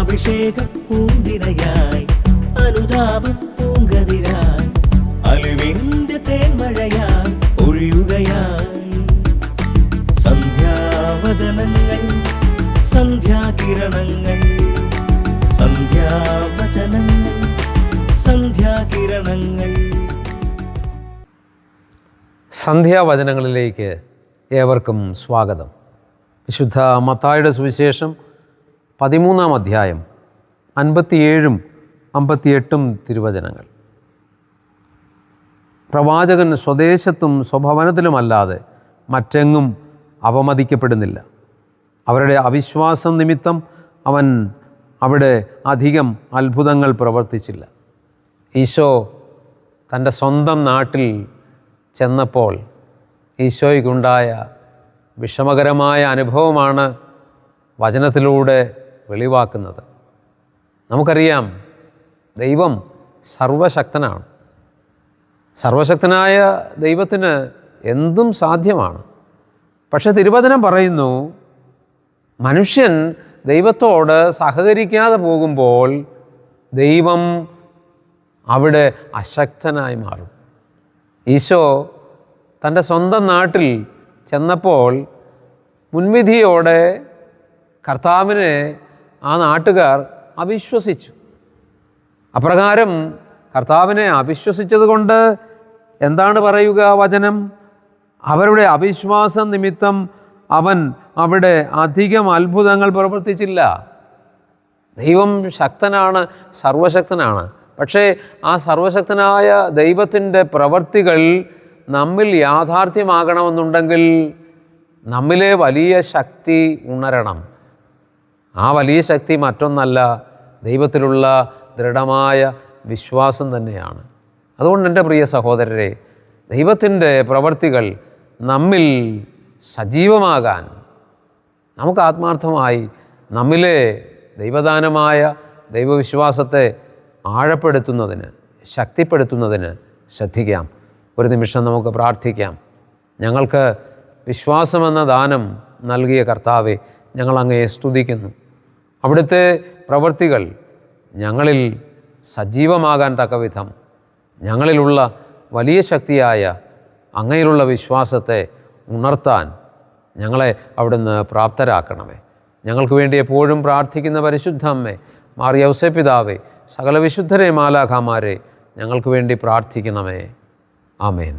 അഭിഷേക പൂന്തിരയായി അനുതാപ പൂങ്കതിരായി അലിവിന്റെ തേന്മഴയായി ഒഴിയുകയായി സന്ധ്യാവചനങ്ങൾ സന്ധ്യാകിരണങ്ങൾ സന്ധ്യാവചനങ്ങൾ സന്ധ്യാകിരണങ്ങൾ. സന്ധ്യാവചനങ്ങളിലേക്ക് ഏവർക്കും സ്വാഗതം. വിശുദ്ധ മത്തായിയുടെ സുവിശേഷം 13-ാം അധ്യായം 57-ഉം 58-ഉം തിരുവചനങ്ങൾ. പ്രവാചകൻ സ്വദേശത്തും സ്വഭവനത്തിലുമല്ലാതെ മറ്റെങ്ങും അപമതിക്കപ്പെടുന്നില്ല. അവരുടെ അവിശ്വാസം നിമിത്തം അവൻ അവിടെ അധികം അത്ഭുതങ്ങൾ പ്രവർത്തിച്ചില്ല. ഈശോ തൻ്റെ സ്വന്തം നാട്ടിൽ ചെന്നപ്പോൾ ഈശോയ്ക്കുണ്ടായ വിഷമകരമായ അനുഭവമാണ് വചനത്തിലൂടെ വെളിവാക്കുന്നത്. നമുക്കറിയാം, ദൈവം സർവശക്തനാണ്. സർവശക്തനായ ദൈവത്തിന് എന്തും സാധ്യമാണ്. പക്ഷെ തിരുവചനം പറയുന്നു, മനുഷ്യൻ ദൈവത്തോട് സഹകരിക്കാതെ പോകുമ്പോൾ ദൈവം അവിടെ അശക്തനായി മാറും. ഈശോ തൻ്റെ സ്വന്തം നാട്ടിൽ ചെന്നപ്പോൾ മുൻവിധിയോടെ കർത്താവിനെ ആ നാട്ടുകാർ അവിശ്വസിച്ചു. അപ്രകാരം കർത്താവിനെ അവിശ്വസിച്ചതുകൊണ്ട് എന്താണ് പറയുക വചനം? അവരുടെ അവിശ്വാസം നിമിത്തം അവൻ അവിടെ അധികം അത്ഭുതങ്ങൾ പ്രവർത്തിച്ചില്ല. ദൈവം ശക്തനാണ്, സർവശക്തനാണ്. പക്ഷേ ആ സർവശക്തനായ ദൈവത്തിൻ്റെ പ്രവർത്തികൾ നമ്മിൽ യാഥാർത്ഥ്യമാകണമെന്നുണ്ടെങ്കിൽ നമ്മിലെ വലിയ ശക്തി ഉണരണം. ആ വലിയ ശക്തി മറ്റൊന്നല്ല, ദൈവത്തിലുള്ള ദൃഢമായ വിശ്വാസം തന്നെയാണ്. അതുകൊണ്ട് എൻ്റെ പ്രിയ സഹോദരരെ, ദൈവത്തിൻ്റെ പ്രവർത്തികൾ നമ്മിൽ സജീവമാകാൻ നമുക്ക് ആത്മാർത്ഥമായി നമ്മിലെ ദൈവദാനമായ ദൈവവിശ്വാസത്തെ ആഴപ്പെടുത്തുന്നതിന്, ശക്തിപ്പെടുത്തുന്നതിന് ശ്രദ്ധിക്കാം. ഒരു നിമിഷം നമുക്ക് പ്രാർത്ഥിക്കാം. ഞങ്ങൾക്ക് വിശ്വാസമെന്ന ദാനം നൽകിയ കർത്താവെ, ഞങ്ങൾ അങ്ങയെ സ്തുതിക്കുന്നു. അവിടുത്തെ പ്രവൃത്തികൾ ഞങ്ങളിൽ സജീവമാകാൻ തക്കവിധം ഞങ്ങളിലുള്ള വലിയ ശക്തിയായ അങ്ങയിലുള്ള വിശ്വാസത്തെ ഉണർത്താൻ ഞങ്ങളെ അവിടുന്ന് പ്രാപ്തരാക്കണമേ. ഞങ്ങൾക്ക് വേണ്ടി എപ്പോഴും പ്രാർത്ഥിക്കുന്ന പരിശുദ്ധ അമ്മേ, മാർ യൗസേപ്പ് പിതാവേ, സകല വിശുദ്ധരെ മാലാഖമാരെ ഞങ്ങൾക്ക് വേണ്ടി പ്രാർത്ഥിക്കണമേ. ആമേൻ.